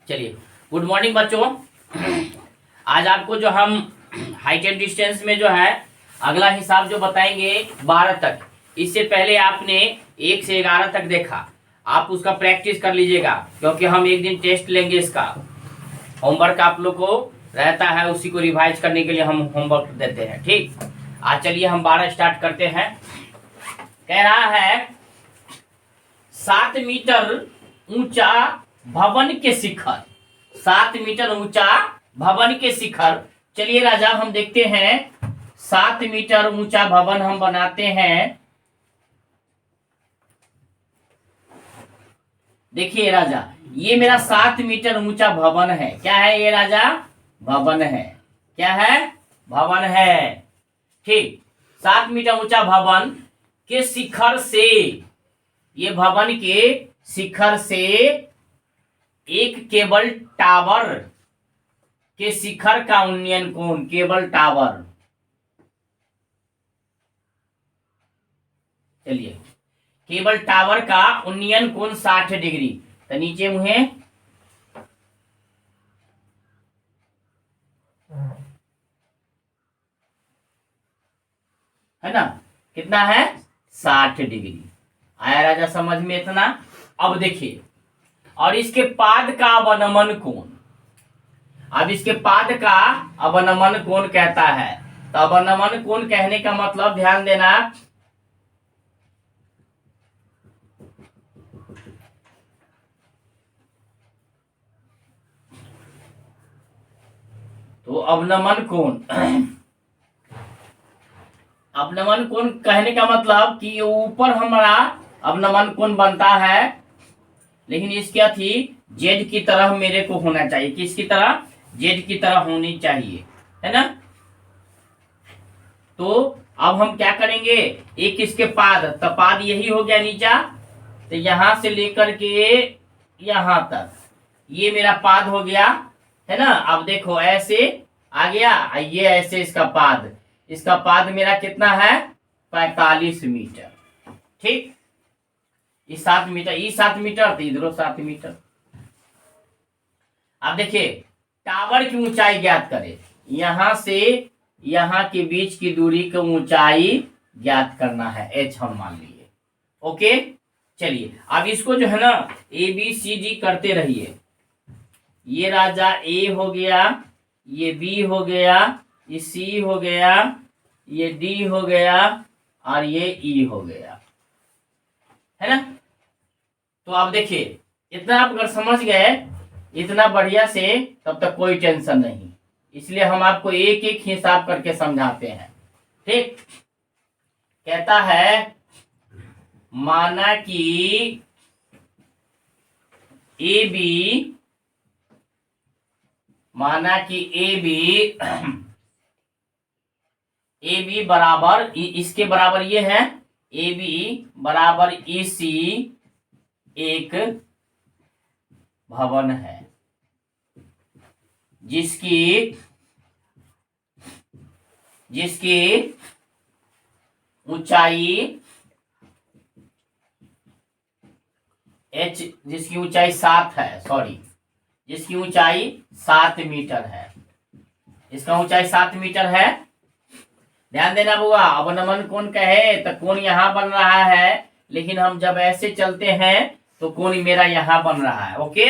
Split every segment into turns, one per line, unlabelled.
चलिए, good morning बच्चों। आज आपको जो हम हाइट एंड डिस्टेंस में जो है अगला हिसाब जो बताएंगे 12 तक। इससे पहले आपने 1 से 11 तक देखा, आप उसका प्रैक्टिस कर लीजिएगा, क्योंकि हम एक दिन टेस्ट लेंगे। इसका होमवर्क आप लोग को रहता है, उसी को रिवाइज करने के लिए हम होमवर्क देते हैं। ठीक, आज चलिए हम 12 स्टार्ट करते हैं। कह रहा है 7 मीटर ऊंचा भवन के शिखर, 7 मीटर ऊंचा भवन के शिखर। चलिए राजा, हम देखते हैं 7 मीटर ऊंचा भवन हम बनाते हैं। देखिए राजा, ये मेरा 7 मीटर ऊंचा भवन है। क्या है ये राजा? भवन है। क्या है? भवन है। ठीक, 7 मीटर ऊंचा भवन के शिखर से, ये भवन के शिखर से एक केबल टावर के शिखर का उन्नयन कोण, केबल टावर। चलिए, केबल टावर का उन्नयन कोण 60 डिग्री। तो नीचे मुहे है ना, कितना है? 60 डिग्री। आया राजा समझ में इतना? अब देखिए, और इसके पाद का अवनमन कोण, अब इसके पाद का अवनमन कोण कहता है। तो अवनमन कोण कहने का मतलब, ध्यान देना, तो अवनमन कोण अवनमन कोण कहने का मतलब कि ऊपर हमारा अवनमन कोण बनता है, लेकिन इसकी अथी जेड की तरह मेरे को होना चाहिए। किसकी तरह? जेड की तरह होनी चाहिए, है ना। तो अब हम क्या करेंगे, एक इसके पाद, तो पाद यही हो गया नीचा, तो यहां से लेकर के यहां तक ये मेरा पाद हो गया, है ना। अब देखो ऐसे आ गया, ये ऐसे इसका पाद मेरा कितना है? 45 मीटर। ठीक, ये 7 मीटर, ये 7 मीटर, तो इधरो 7 मीटर। अब देखिए, टावर की ऊंचाई ज्ञात करें। यहां से यहां के बीच की दूरी की ऊंचाई ज्ञात करना है, h हम मान लिए। ओके, चलिए अब इसको जो है ना ABCD करते रहिए। ये राजा A हो गया, ये B हो गया, ये C हो गया, ये D हो गया, और ये E हो गया, है ना। तो अब देखिए, इतना आप अगर समझ गए इतना बढ़िया से, तब तक कोई टेंशन नहीं। इसलिए हम आपको एक एक हिसाब करके समझाते हैं। ठीक, कहता है माना कि AB बराबर, इसके बराबर ये है, AB बराबर EC एक भवन है जिसकी ऊंचाई जिसकी ऊंचाई 7 है, सॉरी, जिसकी ऊंचाई 7 मीटर है। इसका ऊंचाई 7 मीटर है। ध्यान देना बुआ, अवनमन कोण कहे तो कोण यहां बन रहा है, लेकिन हम जब ऐसे चलते हैं तो कोण मेरा यहां बन रहा है। ओके,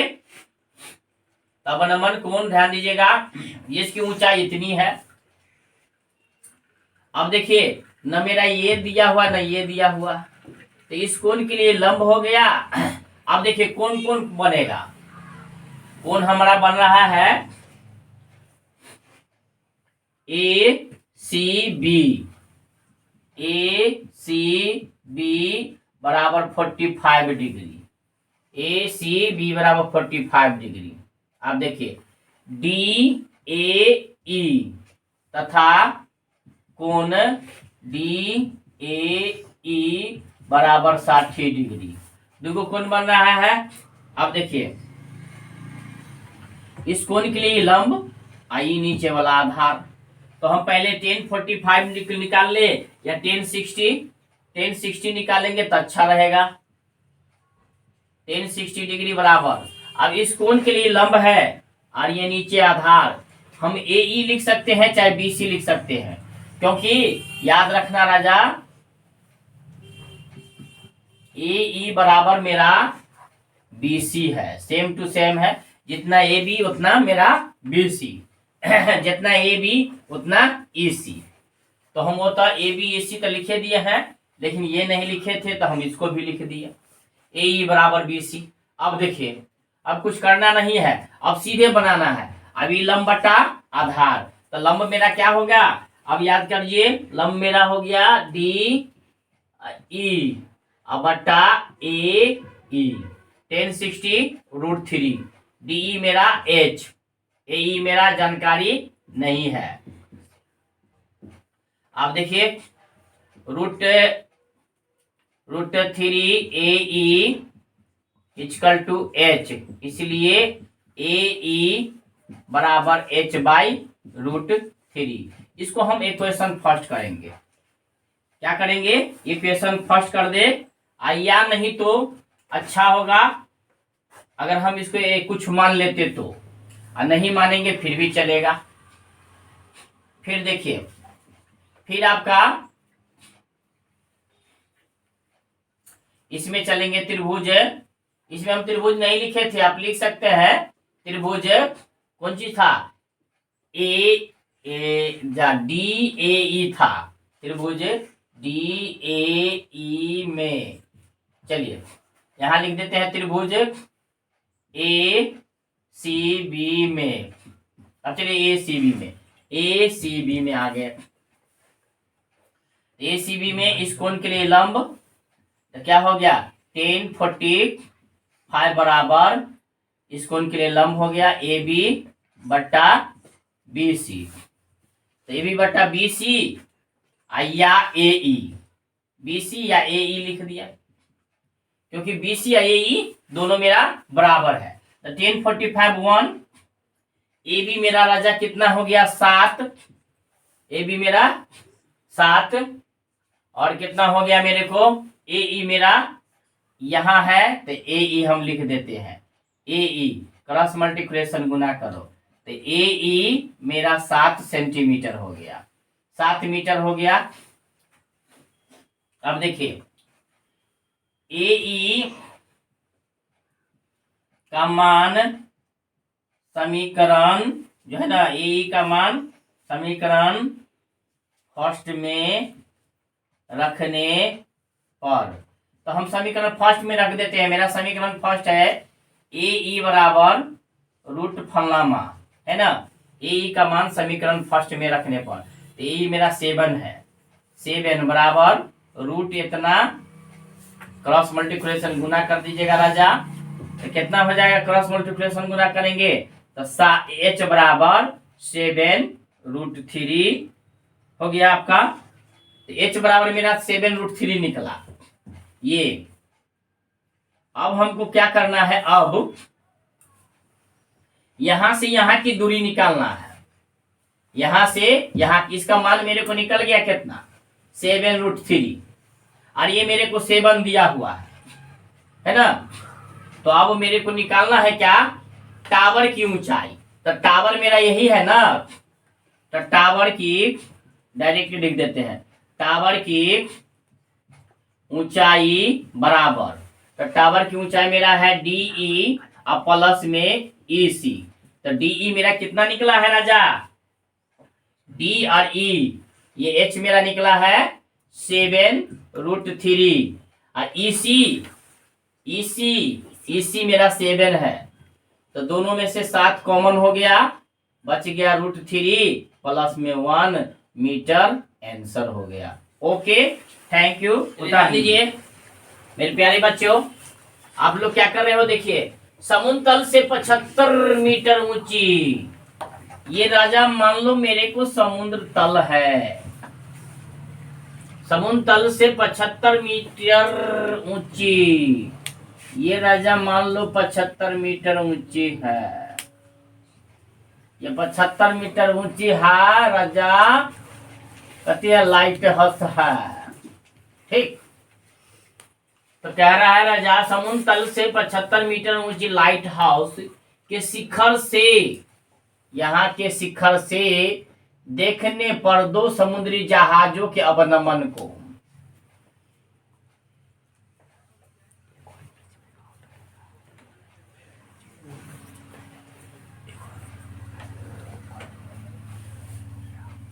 अवनमन कोण ध्यान दीजिएगा, इसकी ऊंचाई इतनी है। अब देखिए, न मेरा ये दिया हुआ न ये दिया हुआ, तो इस कोण के लिए लंब हो गया। अब देखिए कौन कौन बनेगा, कोण हमारा बन रहा है ACB बराबर 45 डिग्री, ACB बराबर 45 डिग्री। आप देखिए DAE तथा कोण DAE बराबर 60 डिग्री, देखो कोण बन रहा है। अब देखिए, इस कोण के लिए लंब, आई नीचे वाला आधार, तो हम पहले 1045 निकाल ले, या 1060 निकालेंगे तो अच्छा रहेगा। 1060 डिग्री बराबर, अब इस कोण के लिए लंब है और ये नीचे आधार, हम ए ई लिख सकते हैं चाहे बी सी लिख सकते हैं, क्योंकि याद रखना राजा, ए ई बराबर मेरा बी सी है, सेम टू सेम है, जितना ए बी उतना मेरा बी सी जितना ए बी उतना ई सी। तो हम वो तो ए बी ई सी तो लिखे दिए हैं, लेकिन ये नहीं लिखे थे तो हम इसको भी लिख दिए, ए ई बराबर बी सी। अब देखिए, अब कुछ करना नहीं है, अब सीधे बनाना है। अभी लंब बटा आधार, तो लंब मेरा क्या होगा, अब याद करिए, लंब मेरा हो गया डी ई अब बटा ए ई, 1060√3, डी ई मेरा एच, ए ई मेरा जानकारी नहीं है। अब देखिए √3 ए ई इक्वल टू एच, इसलिए ए ई बराबर एच बाई √3। इसको हम इक्वेशन फर्स्ट करेंगे। क्या करेंगे, इक्वेशन फर्स्ट कर दे, या नहीं तो अच्छा होगा अगर हम इसको कुछ मान लेते तो, और नहीं मानेंगे फिर भी चलेगा। फिर देखिए, फिर आपका इसमें चलेंगे त्रिभुज, इसमें हम त्रिभुज नहीं लिखे थे, आप लिख सकते हैं त्रिभुज कौन चीज था, डी ए ई था, त्रिभुज डी ए ई में, चलिए यहां लिख देते हैं त्रिभुज ए सी बी में। अब चलिए ए सी बी में, ए सी बी में आ गए, ए सी बी में इस कोण के लिए लंब तो क्या हो गया, 1045 बराबर इस कोण के लिए लंब हो गया ए बी बट्टा बी सी। तो ए बी बट्टा बी सी या ए ई, बी सी या ए ई लिख दिया, क्योंकि बी सी या ए ई दोनों मेरा बराबर है। तो 1045 1, ए बी मेरा राजा कितना हो गया 7, ए बी मेरा 7, और कितना हो गया मेरे को, ए ई मेरा यहां है तो ए ई हम लिख देते हैं, ए ई क्रॉस मल्टीप्लिकेशन गुना करो, तो ए ई मेरा 7 सेंटीमीटर हो गया, 7 मीटर हो गया। अब देखिए ए ई का मान समीकरण जो है ना, ए ई का मान समीकरण फर्स्ट में रखने पर, तो हम समीकरण फर्स्ट में रख देते हैं। मेरा समीकरण फर्स्ट है ए ई बराबर रूट फलामा, है ना, ए ई का मान समीकरण फर्स्ट में रखने पर, तो ए ई मेरा 7 है, 7 बराबर रूट इतना, क्रॉस मल्टीप्लिकेशन गुना कर दीजिएगा राजा, तो कितना हो जाएगा, क्रॉस मल्टीप्लिकेशन गुना करेंगे तो एच बराबर 7√3 हो गया आपका। तो एच बराबर मेरा 7√3 निकला। ये अब हमको क्या करना है, अब यहां से यहां की दूरी निकालना है, यहां से यहां, इसका मान मेरे को निकल गया कितना, 7√3, और ये मेरे को 7 दिया हुआ है ना। तो अब मेरे को निकालना है क्या, टावर की ऊंचाई, तो टावर मेरा यही है ना, तो टावर की डायरेक्ट लिख देते हैं, टावर की ऊंचाई बराबर, तो टावर की ऊंचाई मेरा है डी ई और प्लस में ई सी, तो डी ई मेरा कितना निकला है राजा, डी और ई, ये एच मेरा निकला है 7√3, और ई सी मेरा 7 है, तो दोनों में से 7 कॉमन हो गया, बच गया √3 प्लस में 1 मीटर, आंसर हो गया। Okay, thank you. उतार लीजिए मेरे प्यारे बच्चों। आप लोग क्या कर रहे हो, देखिए समुद्र तल से 75 मीटर ऊंची, ये राजा मान लो मेरे को समुद्र तल है, समुद्र तल से 75 मीटर ऊंची, ये राजा मान लो 75 मीटर ऊंची है, ये 75 मीटर ऊंची है राजा, कहती है लाइट हस्त है, ठीक। तो कह रहा है राजा समुद्र तल से 75 मीटर ऊंची लाइट हाउस के शिखर से, यहाँ के शिखर से देखने पर 2 समुद्री जहाजों के अवनमन को,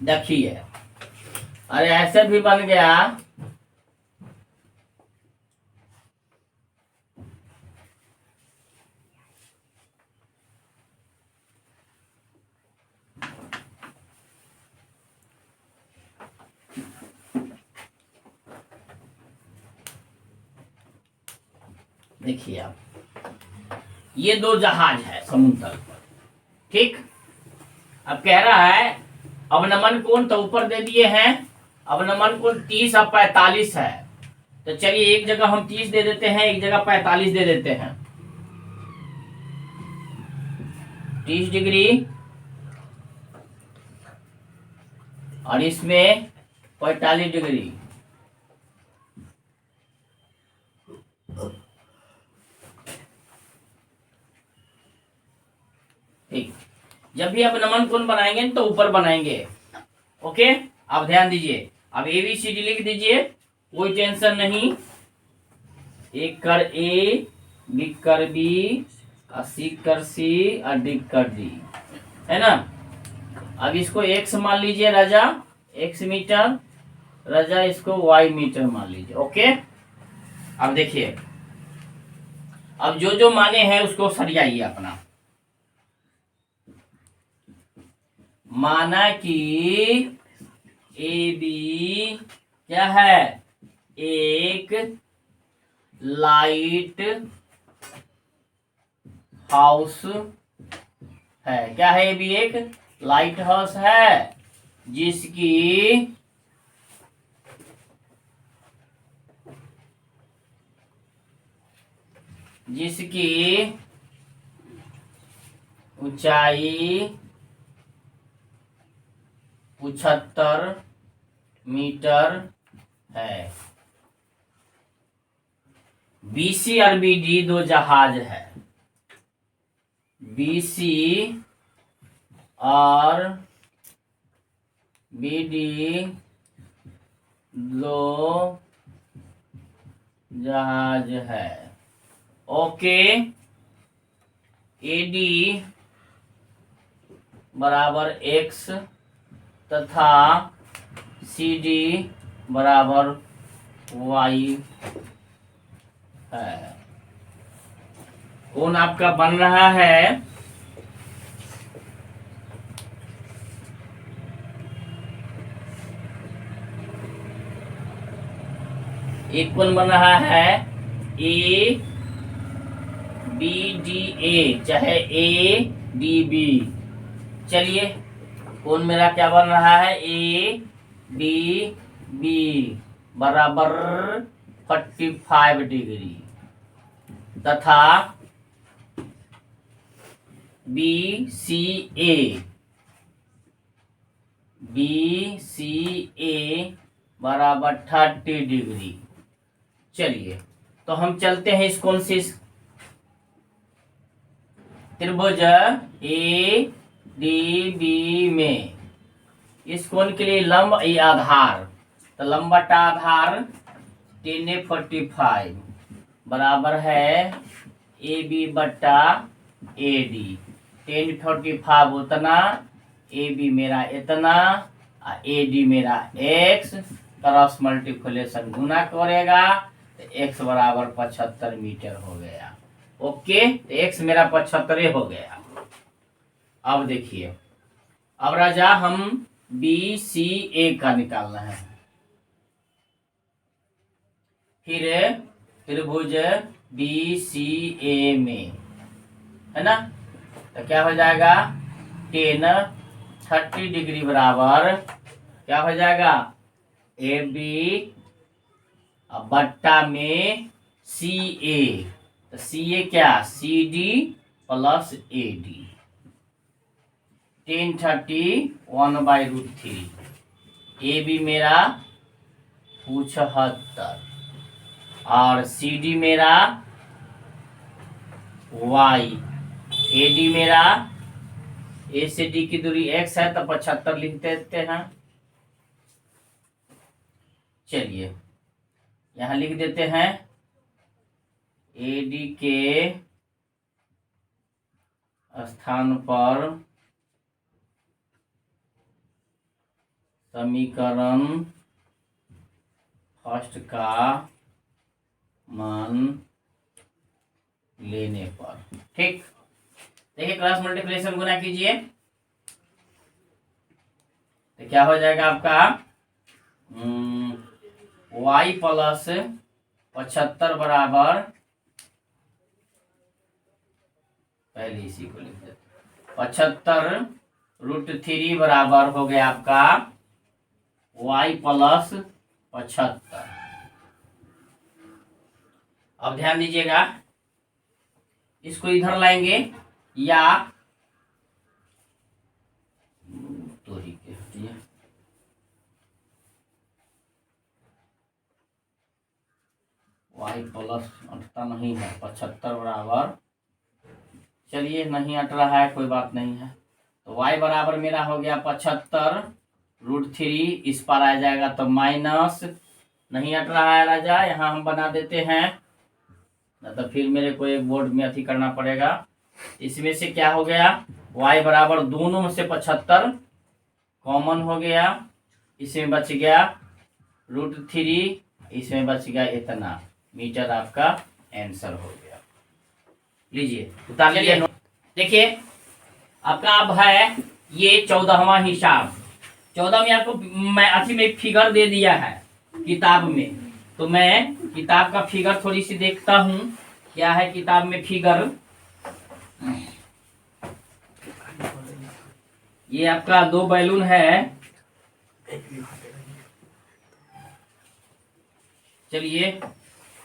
देखिए, अरे ऐसे भी बन गया। देखिए आप, ये 2 जहाज है समुद्र तल पर, ठीक। अब कह रहा है अवनमन कोण तो ऊपर दे दिए हैं, अवनमन कोण 30 और 45 है। तो चलिए एक जगह हम 30 दे देते हैं, एक जगह 45 दे देते हैं। 30 डिग्री और इसमें 45 डिग्री। ठीक, जब भी आप नमन कोण बनाएंगे तो ऊपर बनाएंगे। ओके, आप ध्यान दीजिए। अब ABCD लिख दीजिए, कोई टेंशन नहीं। एक कर A, B कर B, और C कर C और D कर D, है ना। अब इसको x मान लीजिए राजा, x मीटर, राजा इसको y मीटर मान लीजिए। ओके, अब देखिए, अब जो जो माने हैं उसको सरियाइए अपना। माना कि AB क्या है, एक लाइट हाउस है। क्या है, AB एक लाइट हाउस है जिसकी ऊंचाई 75 मीटर है। BC और BD 2 जहाज है। BC और BD 2 जहाज है। ओके, AD बराबर x तथा CD बराबर y है। कोण आपका बन रहा है एक कोण बन रहा है ABDA, चाहे ADB। चलिए, कोण मेरा क्या बन रहा है, ADB बराबर 45 डिग्री तथा BCA बराबर 30 डिग्री। चलिए, तो हम चलते हैं इस कोण से त्रिभुज ADB में इस कोण के लिए लंब आधार, तो लंब बटा आधार 10/45 बराबर है AB बटा AD। 10/45 उतना, AB मेरा इतना, AD मेरा x, क्रॉस मल्टीप्लिकेशन गुना करेगा तो x बराबर 75 मीटर हो गया। ओके, तो x मेरा 75 हो गया। अब देखिए, अब राजा हम BCA का निकालना है। फिर त्रिभुज BCA में, है ना, तो क्या हो जाएगा 10/30 डिग्री बराबर क्या हो जाएगा AB बट्टा में CA, तो CA क्या, CD प्लस AD। 10/30 1/√3। AB मेरा 75, और सी डी मेरा y, ए डी मेरा, ए से डी की दूरी x है तो 75 लिख देते हैं। चलिए यहां लिख देते हैं ए डी के स्थान पर समीकरण फर्स्ट का मान लेने पर। ठीक, देखिए क्रॉस मल्टीप्लिकेशन गुना कीजिए तो क्या हो जाएगा आपका y प्लस 75 बराबर, पहले इसी को लिख देते 75√3 बराबर हो गया आपका y प्लस 75। अब ध्यान दीजिएगा, इसको इधर लाएंगे या तो ही के हटिए, y प्लस अटता नहीं है 75 बराबर, चलिए नहीं अट रहा है कोई बात नहीं है, तो y बराबर मेरा हो गया 75√3, इस पर आ जाएगा तो माइनस, नहीं अट रहा है राजा, यहाँ हम बना देते हैं न तो फिर मेरे को एक बोर्ड में अथी करना पड़ेगा। इसमें से क्या हो गया, y बराबर दोनों में से 75 कॉमन हो गया, इसमें बच गया √3, इसमें बच गया इतना मीटर, आपका आंसर हो गया। लीजिए उतार लीजिए। देखिए आपका अब है ये 14वां हिसाब। 14 में आपको मैं अथी में फिगर दे दिया है किताब में, तो मैं किताब का फिगर थोड़ी सी देखता हूँ क्या है किताब में फिगर। ये आपका 2 बैलून है, चलिए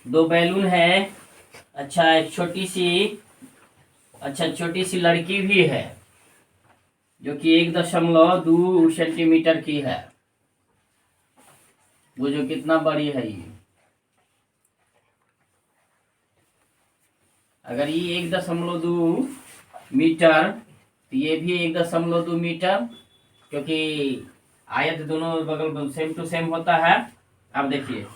2 बैलून है। अच्छा एक छोटी सी लड़की भी है जो कि 1.2 सेंटीमीटर की है, वो जो कितना बड़ी है ये, अगर ये 1.2 मीटर तो ये भी 1.2 मीटर, क्योंकि आयत दोनों बगल सेम टू सेम होता है। अब देखिए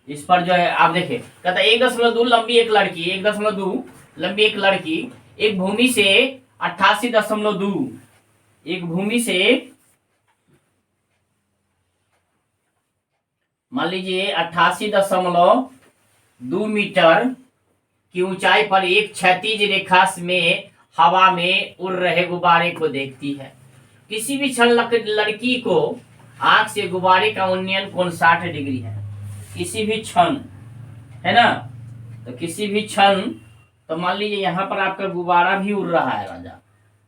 इस पर जो है आप देखिए कहता है 1.2 लंबी एक लड़की, 1.2 लंबी एक लड़की एक भूमि से 88.2, एक भूमि से मान लीजिए 88.2 मीटर की ऊंचाई पर एक क्षैतिज रेखा में हवा में उड़ रहे गुब्बारे को देखती है। किसी भी क्षण लड़की को आंख से गुब्बारे का उन्नयन कोण 60 डिग्री है। किसी भी क्षण, है ना, तो किसी भी क्षण, तो मान लीजिए यहाँ पर आपका गुब्बारा भी उड़ रहा है राजा,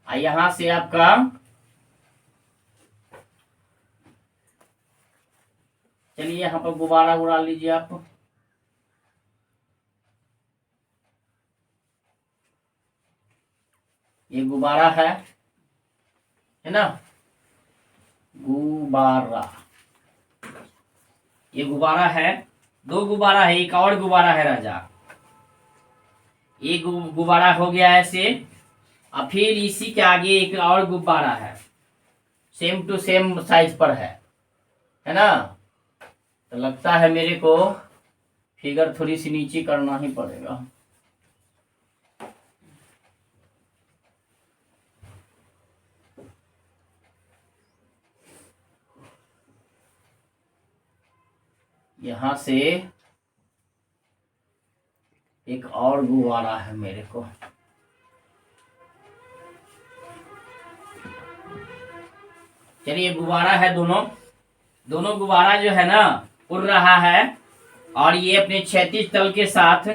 और यहाँ से आपका चलिए यहाँ पर गुब्बारा उड़ा लीजिए आप। ये गुब्बारा है ना, गुब्बारा, ये गुब्बारा है, 2 गुब्बारा है, एक और गुब्बारा है राजा, एक गुब्बारा हो गया ऐसे, और फिर इसी के आगे एक और गुब्बारा है, सेम टू सेम साइज पर है ना। तो लगता है मेरे को फिगर थोड़ी सी नीचे करना ही पड़ेगा। यहां से एक और गुब्बारा है मेरे को, चलिए गुब्बारा है, दोनों गुब्बारा जो है ना उड़ रहा है, और ये अपने क्षैतिज तल के साथ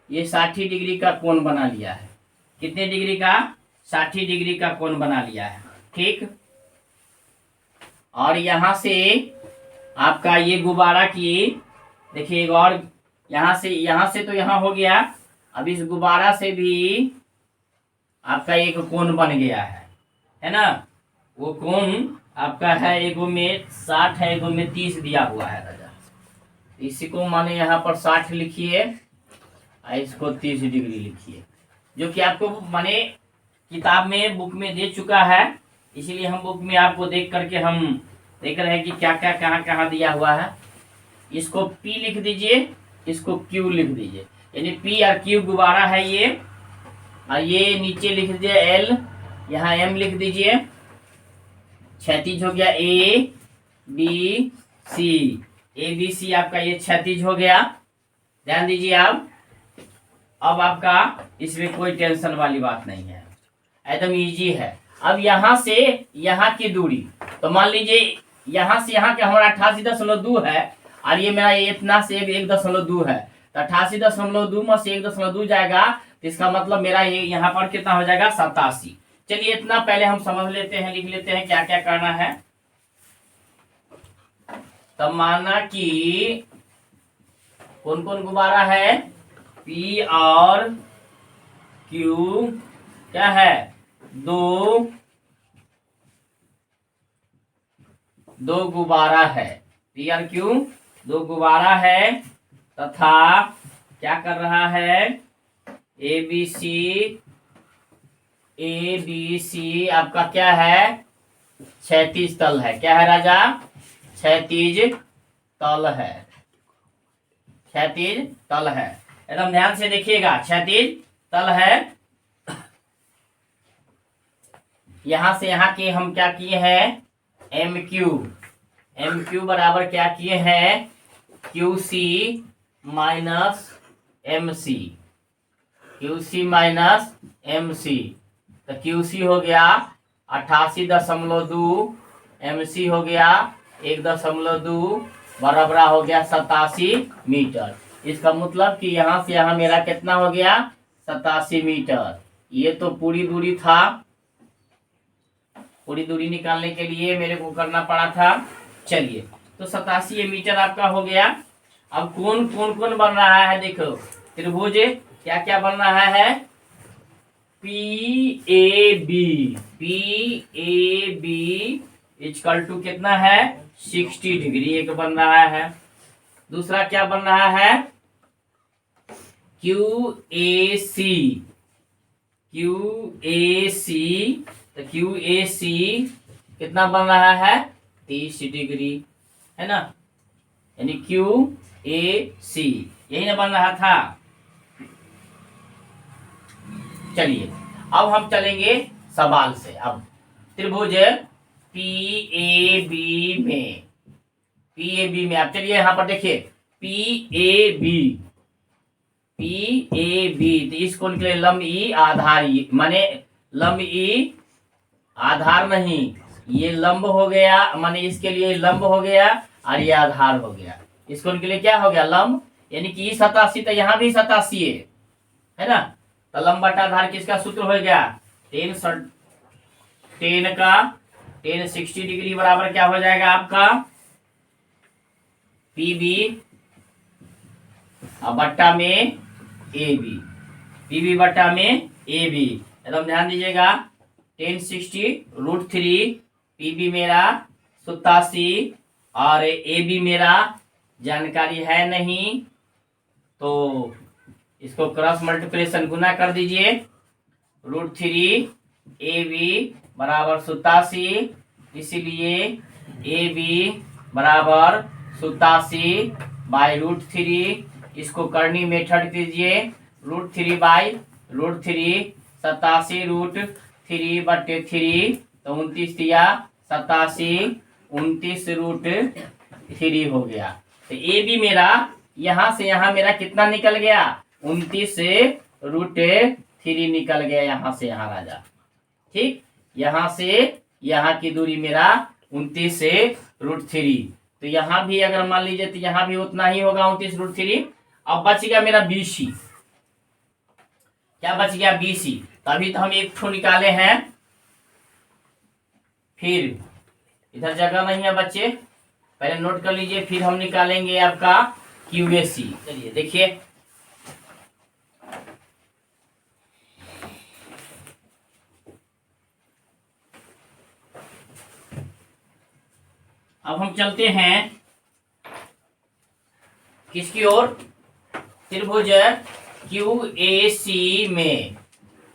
ये 60 डिग्री का कोण बना लिया है। कितने डिग्री का? 60 डिग्री का कोण बना लिया है। ठीक, और यहां से आपका ये गुब्बारा की देखिए एक और यहां से तो यहां हो गया, अब इस गुब्बारा से भी आपका एक कोण बन गया है ना। वो कोण आपका है, एगो में 60 है, एगो में 30 दिया हुआ है राजा। इसी को माने यहाँ पर 60 लिखिए और इसको 30 डिग्री लिखिए, जो कि आपको माने किताब में बुक में दे चुका है, इसीलिए हम बुक में आपको देख करके हम देख रहे हैं कि क्या क्या कहाँ कहाँ दिया हुआ है। इसको P लिख दीजिए, इसको Q लिख दीजिए, यानी P और Q गुब्बारा है ये, और ये नीचे लिख दीजिए L, यहाँ M लिख दीजिए। क्षैतिज हो गया ABC, ABC आपका ये क्षैतिज हो गया, ध्यान दीजिए आप। अब आपका इसमें कोई टेंशन वाली बात नहीं है, एकदम इजी है। अब यहाँ से यहाँ की दूरी, तो मान लीजिए यहाँ से यहाँ के हमारा 88.2 है, और ये मेरा इतना से 1.2 है, तो 88.2 में से 1.2 जाएगा, तो इसका मतलब मेरा ये यहाँ पर कितना हो जाएगा 87। चलिए इतना पहले हम समझ लेते हैं, लिख लेते हैं क्या क्या करना है। तब माना कि कौन कौन गुब्बारा है, P और Q क्या है, दो गुब्बारा है, P और Q दो गुब्बारा है, तथा क्या कर रहा है, ABC आपका क्या है, क्षैतिज तल है। क्या है राजा, क्षैतिज तल है, क्षैतिज तल है, एकदम ध्यान से देखिएगा, क्षैतिज तल है। यहां से यहाँ के हम क्या किए हैं, MQ बराबर क्या किए हैं, QC minus MC, QC minus MC, तो QC हो गया 88.2, MC हो गया 1.2, बराबर हो गया 87 मीटर। इसका मतलब कि यहाँ से यहाँ मेरा कितना हो गया, 87 मीटर। ये तो पूरी दूरी था, पूरी दूरी निकालने के लिए मेरे को करना पड़ा था। चलिए तो 87 मीटर आपका हो गया। अब कौन कौन कौन बन रहा है, देखो त्रिभुज क्या क्या बन रहा है, PAB इक्वल टू कितना है, 60 डिग्री एक बन रहा है। दूसरा क्या बन रहा है, QAC तो QAC कितना बन रहा है, 30 डिग्री, है ना, यानी QAC यही ना बन रहा था। चलिए अब हम चलेंगे सवाल से। अब त्रिभुज PAB में आप चलिए यहाँ पर देखिए, PAB तो इस कोण के लिए लंब E आधार E, माने लंब E आधार नहीं, ये लंब हो गया, माने इसके लिए लंब हो गया और ये आधार हो गया। इस कोण के लिए क्या हो गया, लंब, यानी कि 87, तो यहाँ भी 87 है ना, तो लंब बटा आधार किसका सूत्र हो गया, टेन 60 डिग्री बराबर क्या हो जाएगा आपका, PB और बट्टा में AB, PB बट्टा में AB, एकदम ध्यान दीजिएगा। 1060√3, PB मेरा 87 और AB मेरा जानकारी है नहीं, तो इसको क्रॉस मल्टीप्लिकेशन गुना कर दीजिए। √3 AB बराबर 87, इसीलिए AB बराबर 87 बाई √3, इसको करनी मेथड कीजिए, √3 बाई √3, 87√3/3, तो 29 दिया 87, 29√3 हो गया। तो ए बी मेरा यहाँ से यहाँ मेरा कितना निकल गया, 29√3 निकल गया यहाँ से यहाँ राजा। ठीक, यहाँ से यहाँ की दूरी मेरा 29√3, तो यहाँ भी अगर मान लीजिए तो यहाँ भी उतना ही होगा 29√3। अब बच गया मेरा BC, क्या बच गया BC, तभी तो हम एक ठो निकाले हैं, फिर इधर जगह नहीं है बच्चे, पहले नोट कर लीजिए, फिर हम निकालेंगे आपका QAC। चलिए देखिए, अब हम चलते हैं किसकी ओर? त्रिभुज क्यू ए सी में।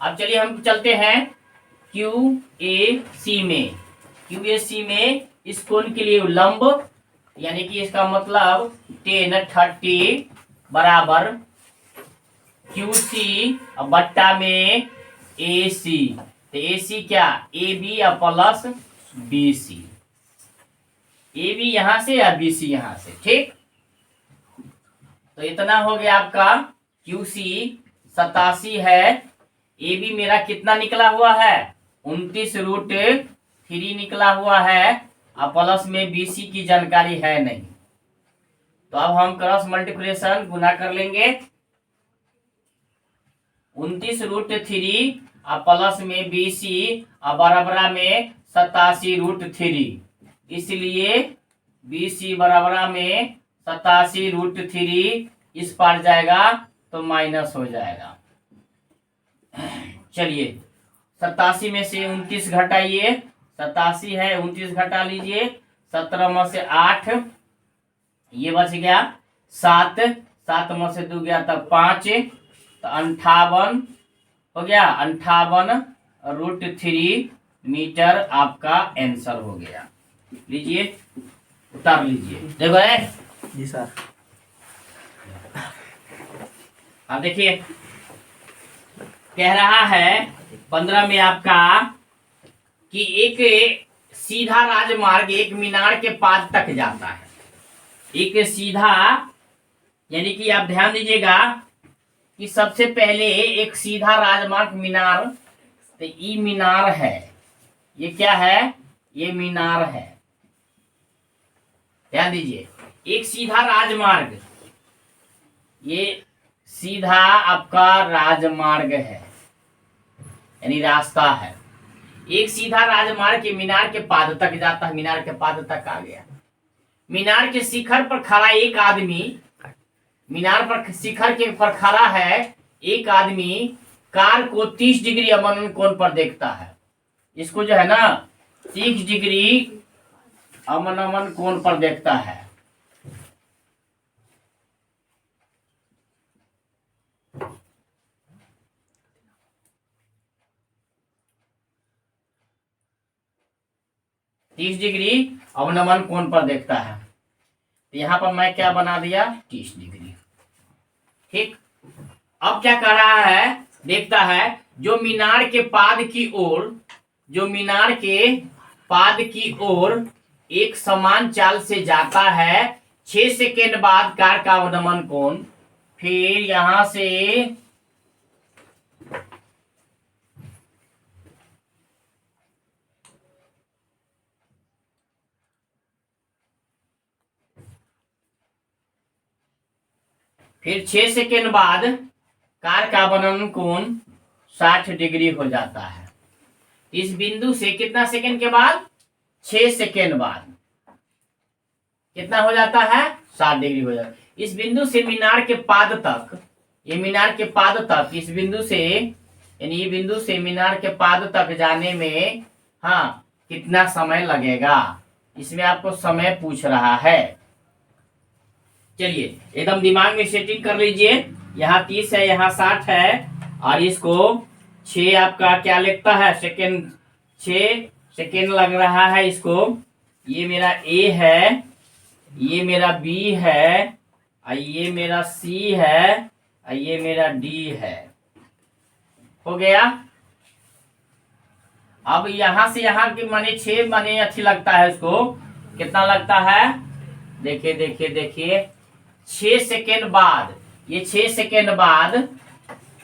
अब चलिए हम चलते हैं क्यू ए सी में। क्यू ए सी में इस कोण के लिए लंब, यानी कि इसका मतलब 1030 बराबर क्यू सी बट्टा में ए सी। तो ए सी क्या? ए बी या plus B C. A B यहां से या बी सी यहां से, ठीक। तो इतना हो गया आपका क्यू सी 87 है। ए बी मेरा कितना निकला हुआ है? 29√3 निकला हुआ है। अब प्लस में बी सी की जानकारी है नहीं, तो अब हम क्रॉस मल्टीप्लिकेशन गुना कर लेंगे। 29√3 और प्लस में बी सी और बराबरा में 87√3, इसलिए बी सी बराबरा में 87√3 इस पार जाएगा तो माइनस हो जाएगा। चलिए 87 में से 29 घटाइए। 87 है, 29 घटा लीजिए। 17 में से 8, ये बच गया 7। 7 में से 2 गया तब 5, तो 58 हो गया। 58√3 मीटर आपका आंसर हो गया। लीजिए उतार लीजिए। देखो है
जी सर।
अब देखिए कह रहा है 15 में आपका कि एक सीधा राजमार्ग एक मीनार के पाद तक जाता है। एक सीधा, यानी कि आप ध्यान दीजिएगा कि सबसे पहले एक सीधा राजमार्ग मीनार, तो ये मीनार है। ये क्या है? ये मीनार है। ध्यान दीजिए, एक सीधा राजमार्ग, ये सीधा आपका राजमार्ग है, यानी रास्ता है। एक सीधा राजमार्ग के मीनार के पाद तक जाता है। मीनार के पाद तक आ गया। मीनार के शिखर पर खड़ा एक आदमी, मीनार पर शिखर के पर खड़ा है एक आदमी कार को 30 डिग्री अवनमन कोण पर देखता है। इसको जो है ना 30 डिग्री अवनमन कोण पर देखता है। तीस डिग्री अवनमन कोण पर देखता है। तो यहां पर मैं क्या बना दिया? 30 डिग्री। ठीक। अब क्या कर रहा है? देखता है जो मीनार के पाद की ओर, जो मीनार के पाद की ओर एक समान चाल से जाता है। 6 सेकेंड बाद कार का अवनमन कोण, फिर यहां से फिर 6 सेकेंड बाद कार का अवनमन कोण 60 डिग्री हो जाता है। इस बिंदु से कितना सेकेंड के बाद? 6 सेकेंड बाद कितना हो जाता है? 60 डिग्री हो जाता है। इस बिंदु से मीनार के पाद तक, ये मीनार के पाद तक, इस बिंदु से, यानी ये बिंदु से मीनार के पाद तक जाने में हाँ कितना समय लगेगा, इसमें आपको समय पूछ रहा है। चलिए एकदम दिमाग में सेटिंग कर लीजिए। यहाँ 30 है, यहाँ 60 है, और इसको 6 आपका क्या लिखता है? सेकेंड। 6 सेकेंड लग रहा है इसको। ये मेरा ए है, ये मेरा बी है, और ये मेरा सी है, और ये मेरा डी है। हो गया। अब यहां से यहां के माने 6 माने अच्छी लगता है इसको। कितना लगता है? देखिए देखिए देखिए, 6 सेकेंड बाद, ये 6 सेकेंड बाद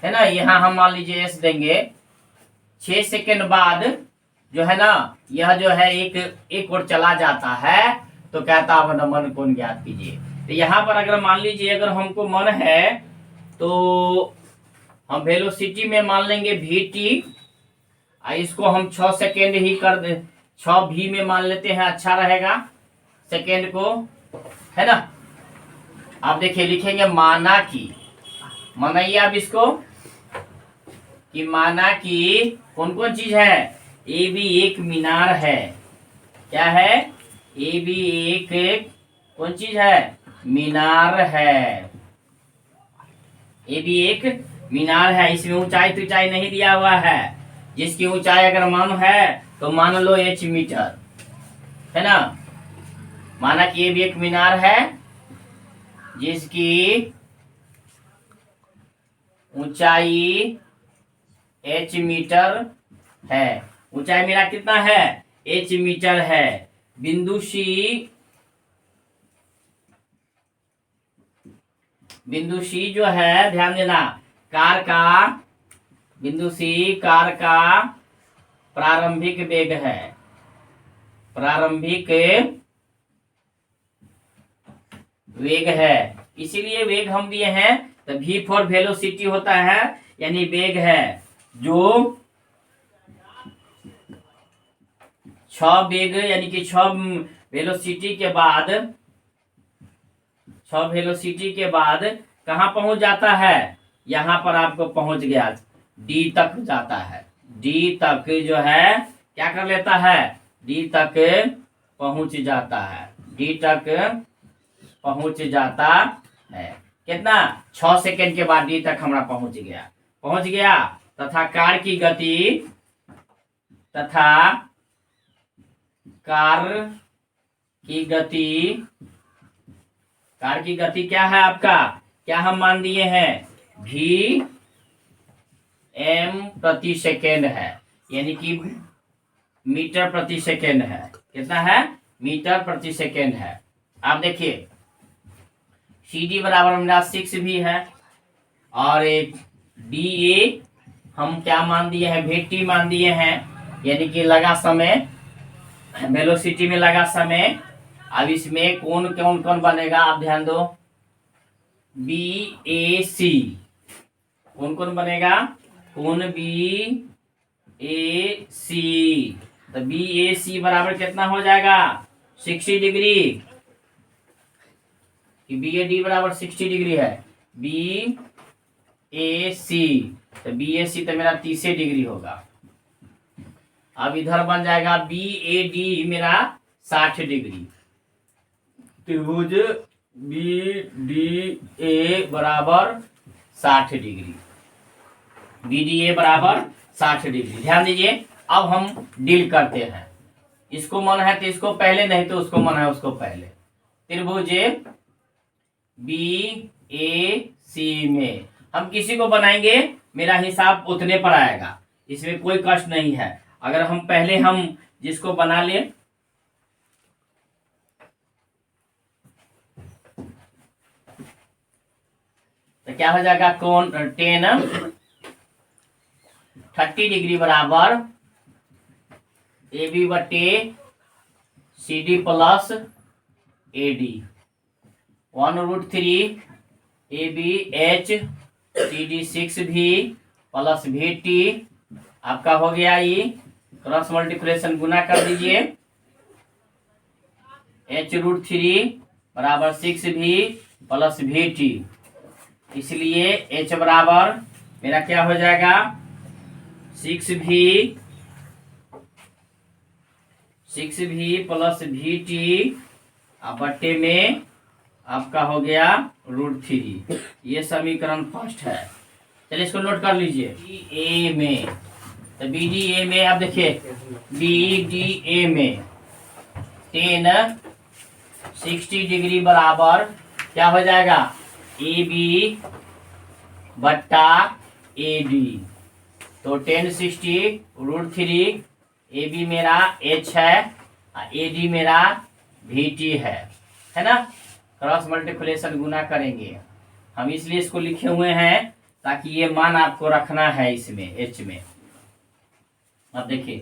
है ना, यहाँ हम मान लीजिए एस देंगे। 6 सेकेंड बाद जो है ना, यह जो है एक ओर चला जाता है, तो कहता है अवनमन कोण ज्ञात कीजिए। तो यहाँ पर अगर मान लीजिए अगर हमको मन है तो हम वेलोसिटी में मान लेंगे वी, इसको हम 6 सेकेंड ही कर दे, 6 भी में मान लेते हैं, अच्छा रहेगा सेकेंड को, है ना। आप देखिए लिखेंगे माना कि, मनाइए आप इसको कि माना कि कौन कौन चीज है? ए बी एक मीनार है। क्या है? ए बी एक कौन चीज है? मीनार है। ये भी एक मीनार है। इसमें ऊंचाई तो ऊंचाई नहीं दिया हुआ है। जिसकी ऊंचाई अगर मान है तो मान लो h मीटर, है ना। माना कि ये भी एक मीनार है जिसकी ऊंचाई h मीटर है। ऊंचाई मेरा कितना है? h मीटर है। बिंदु सी, बिंदु सी जो है, ध्यान देना, कार का, बिंदु सी कार का प्रारंभिक वेग है। प्रारंभिक वेग है। इसीलिए वेग हम दिए हैं तो v फॉर वेलोसिटी होता है, यानी वेग है जो 6 वेग, यानी कि 6 वेलोसिटी के बाद, 6 वेलोसिटी के बाद कहाँ पहुंच जाता है? यहां पर आपको पहुंच गया, d तक जाता है। d तक जो है क्या कर लेता है? d तक पहुंच जाता है। d तक पहुंच जाता है। कितना? 6 सेकेंड के बाद d तक हमारा पहुंच गया। पहुंच गया तथा कार की गति, तथा कार की गति, कार की गति क्या है आपका? क्या हम मान दिए हैं? v m प्रति सेकेंड है, यानी कि मीटर प्रति सेकेंड है। कितना है? मीटर प्रति सेकेंड है। आप देखिए CD बराबर मेरा 6 भी है, और एक DA हम क्या मान दिए हैं? VT मान दिए हैं, यानी कि लगा समय, वेलोसिटी में लगा समय। अब इसमें कौन कौन कौन बनेगा आप ध्यान दो। BAC कौन कौन बनेगा? कौन BAC, तो BAC बराबर कितना हो जाएगा? 60 डिग्री, कि BAD बराबर 60 डिग्री है। BAC, तो BAC तो मेरा 30 डिग्री होगा। अब इधर बन जाएगा BAD मेरा 60 डिग्री। त्रिभुज BDA बराबर 60 डिग्री। BDA बराबर 60 डिग्री। ध्यान दीजिए, अब हम डील करते हैं। इसको मन है तो इसको पहले, नहीं तो उसको मन है उसको पहले। त्रिभुज BAC में हम किसी को बनाएंगे, मेरा हिसाब उतने पर आएगा, इसमें कोई कष्ट नहीं है। अगर हम पहले हम जिसको बना ले, तो क्या हो जाएगा? कौन 30 डिग्री बराबर AB बटे CD plus AD, 1√3 ABH CD 6 भी प्लस VT। आपका हो गया, ये क्रॉस मल्टीप्लिकेशन गुना कर दीजिए। H√3 बराबर 6 भी प्लस VT, इसलिए H बराबर मेरा क्या हो जाएगा? 6 भी प्लस VT बट्टे में आपका हो गया √3। ये समीकरण फर्स्ट है। चलिए इसको नोट कर लीजिए। BDA में, तो BDA में आप देखिए, BDA में 60 डिग्री बराबर क्या हो जाएगा? AB बट्टा AD, तो 60√3। AB मेरा H है, AD मेरा VT है ना। क्रॉस मल्टीप्लिकेशन गुना करेंगे हम, इसलिए इसको लिखे हुए हैं ताकि ये मान आपको रखना है इसमें H में। अब देखिए,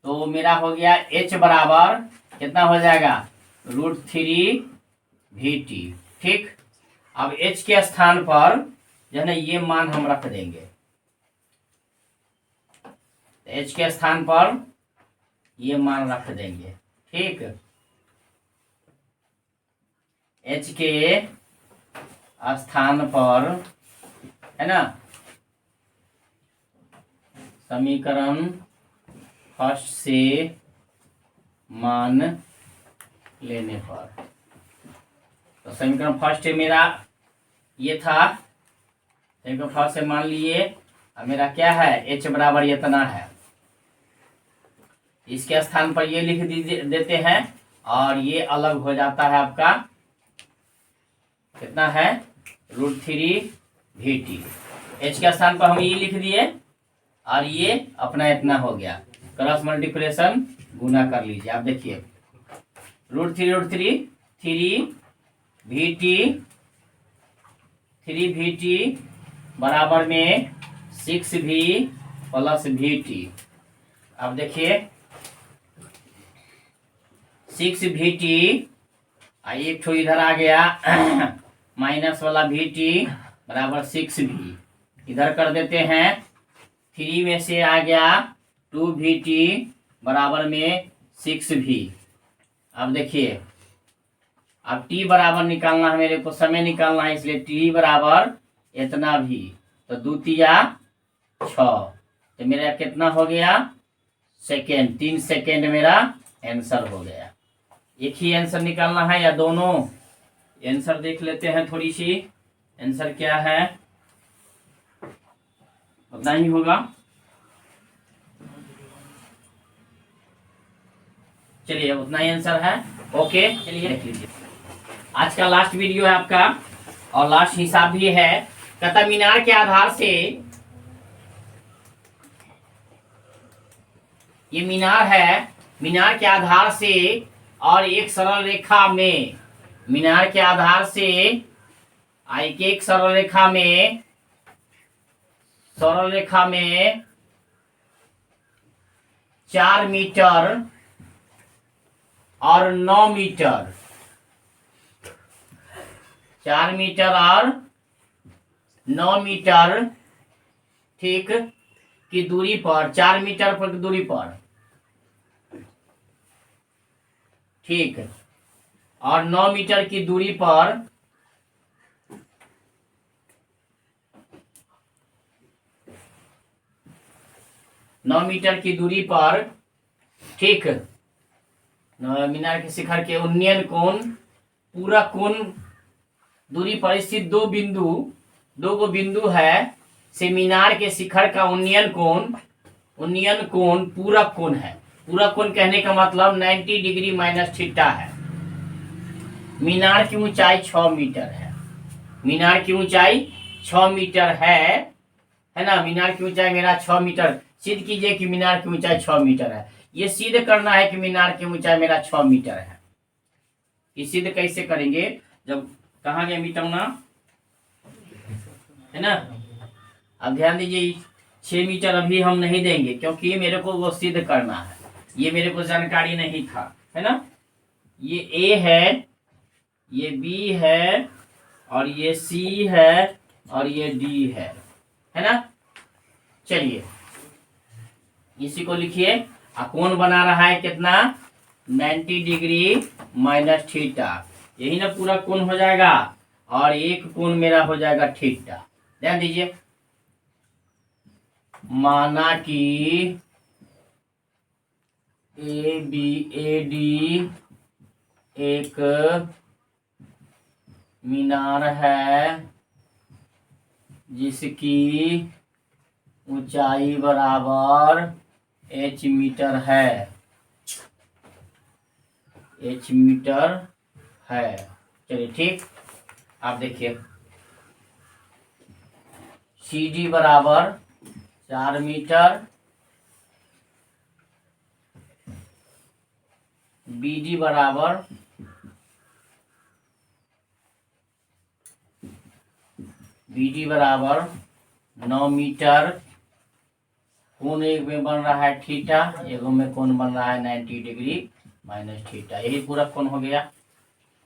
तो मेरा हो गया H बराबर कितना हो जाएगा? √3 VT। ठीक, अब H के स्थान पर जो है ना ये मान हम रख देंगे। H के स्थान पर ये मान रख देंगे। ठीक, H के स्थान पर, है ना, समीकरण फर्स्ट से मान लेने पर, तो समीकरण फर्स्ट मेरा ये था, समीकरण फर्स्ट से मान लिए अब मेरा क्या है, h बराबर इतना है। इसके स्थान पर ये लिख देते हैं और ये अलग हो जाता है आपका कितना है, √3 h के स्थान पर हम ये लिख दिए और ये अपना इतना हो गया, क्रॉस मल्टीप्लिकेशन गुना कर लीजिए। आप देखिए √3 3 VT बराबर में 6V प्लस VT। अब देखिए 6VT एक ठो इधर आ गया माइनस वाला VT बराबर 6V, इधर कर देते हैं 3 में से आ गया 2VT बराबर में 6V। अब देखिए अब t बराबर निकालना है मेरे को, समय निकालना है, इसलिए t बराबर इतना भी, तो 2 तिया 6, तो मेरा कितना हो गया सेकेंड, 3 सेकेंड मेरा आंसर हो गया। एक ही आंसर निकालना है या दोनों आंसर देख लेते हैं, थोड़ी सी आंसर क्या है उतना ही होगा। चलिए उतना ही आंसर है, ओके। चलिए देख लीजिए, आज का लास्ट वीडियो है आपका और लास्ट हिसाब भी है। कहता मीनार के आधार से, ये मीनार है, मीनार के आधार से और एक सरल रेखा में, मीनार के आधार से एक सरल रेखा में, सरल रेखा में 4 मीटर और 9 मीटर, 4 मीटर और 9 मीटर ठीक की दूरी पर, 4 मीटर पर की दूरी पर ठीक, और 9 मीटर की दूरी पर ठीक, मीनार के शिखर के उन्नयन कोण, पूरा कोण दूरी पर स्थित दो गो बिंदु है से मीनार के शिखर का उन्नयन कोण पूरा कोण है। पूरा कोण कहने का मतलब 90 डिग्री माइनस थीटा है। मीनार की ऊंचाई 6 मीटर है, मीनार की ऊंचाई 6 मीटर है ना, मीनार की ऊंचाई मेरा 6 मीटर, सिद्ध कीजिए कि मीनार की ऊंचाई 6 मीटर है। ये सिद्ध करना है कि मीनार की ऊंचाई मेरा 6 मीटर है। ये सिद्ध कैसे करेंगे, जब कहाँ गया मिटाना है ना। अब ध्यान दीजिए 6 मीटर अभी हम नहीं देंगे क्योंकि मेरे को वो सिद्ध करना है, ये मेरे को जानकारी नहीं था, है ना। ये A है, ये B है और ये C है और ये D है ना। चलिए इसी को लिखिए। कोण बना रहा है कितना, 90 डिग्री माइनस थीटा, यही ना पूरा कोण हो जाएगा और एक कोण मेरा हो जाएगा थीटा। ध्यान दीजिए, माना कि AD एक मीनार है जिसकी ऊंचाई बराबर h मीटर है, h मीटर है। चलिए ठीक, आप देखिए CD बराबर 4 मीटर, BD बराबर 9 मीटर। कोण एक में बन रहा है थीटा, एक में कोण बन रहा है 90 डिग्री माइनस थीटा, यही पूरा कोण हो गया।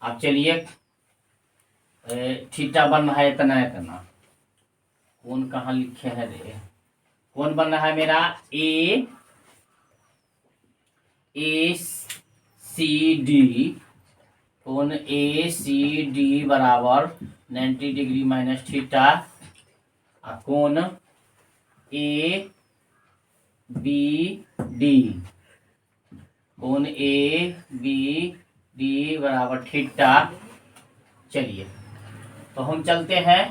अब चलिए थीटा बन रहा है इतना, कोण कहाँ लिखे हैं रे, कोण बन रहा है मेरा ACD, कोण ACD बराबर 90 डिग्री माइनस थीटा, कोण ABD, कोण ABD बराबर थीटा, चलिए तो हम चलते हैं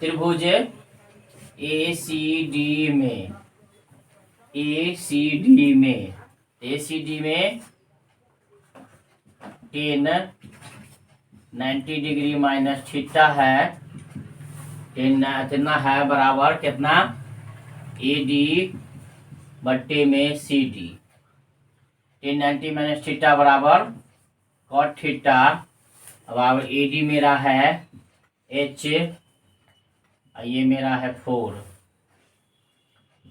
त्रिभुज ए सी डी में। ए सी डी में 10 90 डिग्री माइनस थीटा है। 10 इतना है बराबर कितना, ए डी बट्टे में सी डी। 10 90 माइनस थीटा बराबर कॉट थीटा बराबर ए डी मेरा है एच, ये मेरा है 4।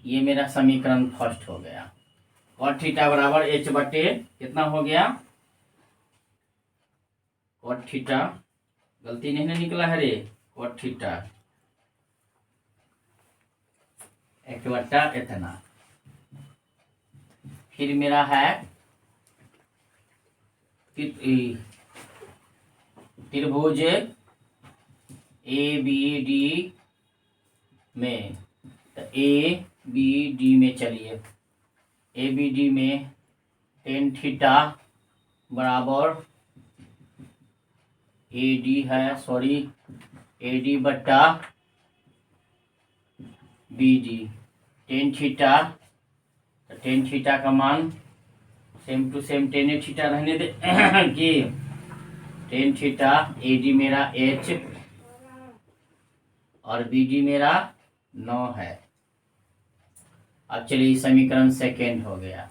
ये मेरा समीकरण फर्स्ट हो गया। कॉट थीटा बराबर एच बटे कितना हो गया, कॉट थीटा, गलती नहीं ना निकला है रे, कॉट थीटा एक बट्टा इतना। फिर मेरा है त्रिभुज ए बी डी में। तो ए बी डी में चलिए, ए बी डी में टेन थीटा बराबर ए डी है, सॉरी ए डी बट्टा बी डी। टेन थीटा, तो टेन थीटा का मान same to same tan theta रहने दे कि टेन थीटा ए डी मेरा एच और बी डी मेरा 9 है। अब चलिए समीकरण सेकेंड हो गया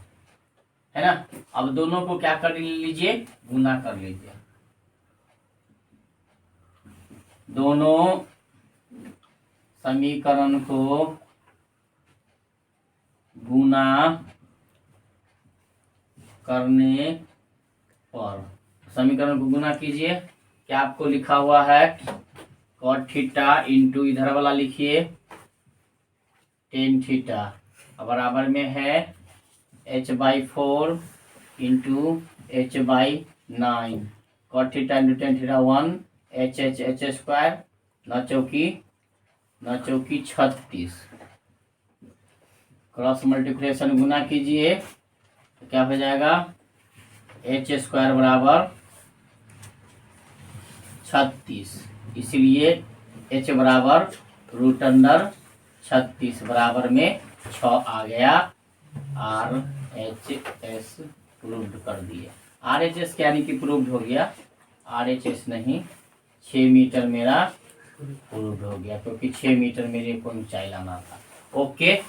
है ना। अब दोनों को क्या कर लीजिए, गुना कर लीजिए। दोनों समीकरण को गुना करने पर, समीकरण को गुना कीजिए। क्या आपको लिखा हुआ है, कॉट थीटा इंटू इधर वाला लिखिए टेन थीटा बराबर में है h/4 into h/9। Cot theta into tan theta 1 h square, 9 चौकी 36। क्रॉस मल्टीप्लिकेशन गुना कीजिए तो क्या हो जाएगा, h स्क्वायर बराबर 36, इसलिए h बराबर रूट अंडर 36 बराबर में 6 आ गया। RHS प्रूव्ड कर दिए। RHS यानी कि प्रूव्ड हो गया, RHS नहीं, 6 मीटर मेरा प्रूव्ड हो गया, क्योंकि 6 मीटर मेरे को ऊंचाई लाना था। ओके।